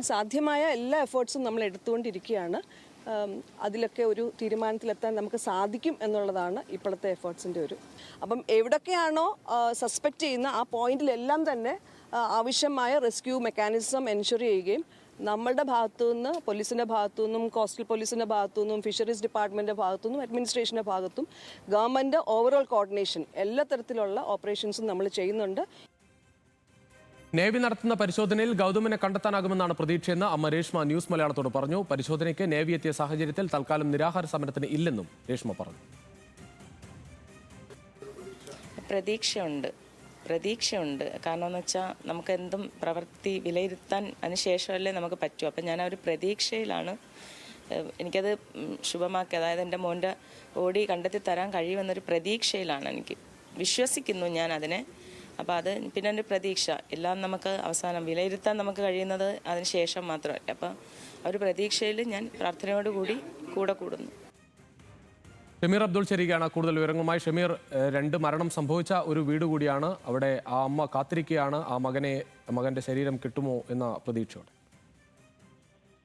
സാധ്യമായ എല്ലാ എഫേർട്സും നമ്മൾ എടുത്തുകൊണ്ടിരിക്കുകയാണ്. അതിലൊക്കെ ഒരു തീരുമാനത്തിലെത്താൻ നമുക്ക് സാധിക്കും എന്നുള്ളതാണ് ഇപ്പോഴത്തെ എഫേർട്സിൻ്റെ അപ്പം എവിടൊക്കെയാണോ സസ്പെക്റ്റ് ചെയ്യുന്ന ആ പോയിന്റിലെല്ലാം തന്നെ ആവശ്യമായ റെസ്ക്യൂ മെക്കാനിസം എൻഷുർ ചെയ്യുകയും നമ്മളുടെ ഭാഗത്തുനിന്ന് പോലീസിൻ്റെ ഭാഗത്തുനിന്നും കോസ്റ്റൽ പോലീസിൻ്റെ ഭാഗത്തുനിന്നും ഫിഷറീസ് ഡിപ്പാർട്ട്മെൻറ്റിൻ്റെ ഭാഗത്തുനിന്നും അഡ്മിനിസ്ട്രേഷൻ്റെ ഭാഗത്തും ഗവൺമെൻറ് ഓവറോൾ കോർഡിനേഷൻ എല്ലാ തരത്തിലുള്ള ഓപ്പറേഷൻസും നമ്മൾ ചെയ്യുന്നുണ്ട്. നേവി നടത്തുന്ന പരിശോധനയിൽ ഗൗതമിനെ കണ്ടെത്താനാകുമെന്നാണ് പ്രതീക്ഷയെന്ന് അമ്മ രേഷ്മ ന്യൂസ് മലയാളത്തോട് പറഞ്ഞു. പരിശോധനയ്ക്ക് നേവി എത്തിയ സാഹചര്യത്തിൽ തൽക്കാലം നിരാഹാര സമരത്തിന് ഇല്ലെന്നും രേഷ്മ പറഞ്ഞു. പ്രതീക്ഷയുണ്ട് കാരണം എന്ന് വെച്ചാൽ നമുക്ക് എന്തും പ്രവൃത്തി വിലയിരുത്താൻ അതിന് ശേഷമല്ലേ നമുക്ക് പറ്റൂ. അപ്പം ഞാൻ ആ ഒരു പ്രതീക്ഷയിലാണ്. എനിക്കത് ശുഭമാക്കി, അതായത് എൻ്റെ മോൻ്റെ ബോഡി കണ്ടെത്തി തരാൻ കഴിയുമെന്നൊരു പ്രതീക്ഷയിലാണ്. എനിക്ക് വിശ്വസിക്കുന്നു ഞാൻ അതിനെ. അപ്പോൾ അത് പിന്നെ എൻ്റെ പ്രതീക്ഷ എല്ലാം നമുക്ക് അവസാനം വിലയിരുത്താൻ നമുക്ക് കഴിയുന്നത് അതിന് ശേഷം മാത്രമല്ല. അപ്പോൾ ആ ഒരു പ്രതീക്ഷയിൽ ഞാൻ പ്രാർത്ഥനയോടുകൂടി കൂടെ കൂടുന്നു. ഷമീർ അബ്ദുൾ ശരീഖാണ് കൂടുതൽ വിവരങ്ങളുമായി. ഷമീർ, 2 മരണം സംഭവിച്ച ഒരു വീട് കൂടിയാണ്. അവിടെ ആ അമ്മ കാത്തിരിക്കുകയാണ് ആ മകന്റെ ശരീരം കിട്ടുമോ എന്ന പ്രതീക്ഷയോടെ.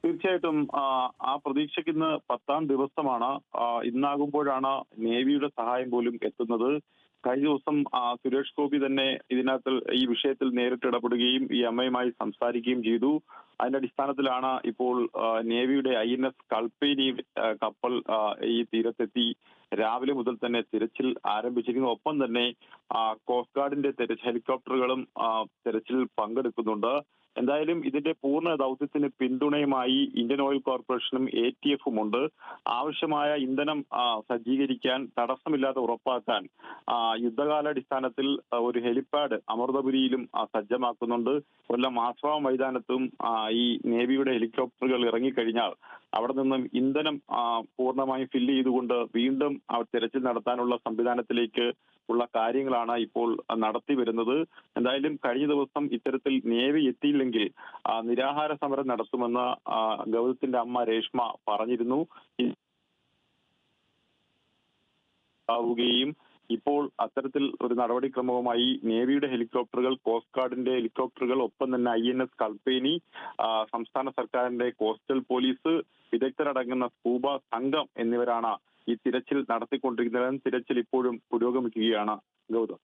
തീർച്ചയായിട്ടും ആ പ്രതീക്ഷയ്ക്ക് ഇന്ന് 10ാം ദിവസമാണ്. ഇന്നാകുമ്പോഴാണ് നേവിയുടെ സഹായം പോലും എത്തുന്നത്. കഴിഞ്ഞ ദിവസം സുരേഷ് ഗോപി തന്നെ ഇതിനകത്ത് ഈ വിഷയത്തിൽ നേരിട്ട് ഇടപെടുകയും ഈ അമ്മയുമായി സംസാരിക്കുകയും ചെയ്തു. അതിന്റെ അടിസ്ഥാനത്തിലാണ് ഇപ്പോൾ നേവിയുടെ INS കൽപ്പേനി കപ്പൽ ഈ തീരത്തെത്തി രാവിലെ മുതൽ തന്നെ തിരച്ചിൽ ആരംഭിച്ചിരിക്കുന്നു. ഒപ്പം തന്നെ കോസ്റ്റ് ഗാർഡിന്റെ ഹെലികോപ്റ്ററുകളും തിരച്ചിലിൽ പങ്കെടുക്കുന്നുണ്ട്. എന്തായാലും ഇതിന്റെ പൂർണ്ണ ദൗത്യത്തിന് പിന്തുണയുമായി ഇന്ത്യൻ ഓയിൽ കോർപ്പറേഷനും ATFും ഉണ്ട്. ആവശ്യമായ ഇന്ധനം സജ്ജീകരിക്കാൻ തടസ്സമില്ലാതെ ഉറപ്പാക്കാൻ യുദ്ധകാലാടിസ്ഥാനത്തിൽ ഒരു ഹെലിപാഡ് അമൃതപുരിയിലും സജ്ജമാക്കുന്നുണ്ട്. കൊല്ലം ആശ്രാമ മൈതാനത്തും ഈ നേവിയുടെ ഹെലികോപ്റ്ററുകൾ ഇറങ്ങിക്കഴിഞ്ഞാൽ അവിടെ നിന്നും ഇന്ധനം പൂർണ്ണമായും ഫില്ല് ചെയ്തുകൊണ്ട് വീണ്ടും തിരച്ചിൽ നടത്താനുള്ള സംവിധാനത്തിലേക്ക് ഉള്ള കാര്യങ്ങളാണ് ഇപ്പോൾ നടത്തി വരുന്നത്. എന്തായാലും കഴിഞ്ഞ ദിവസം ഇത്തരത്തിൽ നേവി എത്തിയില്ലെങ്കിൽ നിരാഹാര സമരം നടത്തുമെന്ന് ഗൗതത്തിന്റെ അമ്മ രേഷ്മ പറഞ്ഞിരുന്നു. ഇപ്പോൾ അത്തരത്തിൽ ഒരു നടപടിക്രമവുമായി നേവിയുടെ ഹെലികോപ്റ്ററുകൾ, കോസ്റ്റ് ഗാർഡിന്റെ ഹെലികോപ്റ്ററുകൾ, ഒപ്പം തന്നെ INS കൽപ്പേനി, സംസ്ഥാന സർക്കാരിന്റെ കോസ്റ്റൽ പോലീസ്, വിദഗ്ധരടങ്ങുന്ന സ്കൂബ സംഘം എന്നിവരാണ് ഈ തിരച്ചിൽ നടത്തിക്കൊണ്ടിരിക്കുന്നത്. തിരച്ചിൽ ഇപ്പോഴും പുരോഗമിക്കുകയാണ് ഗൗതം.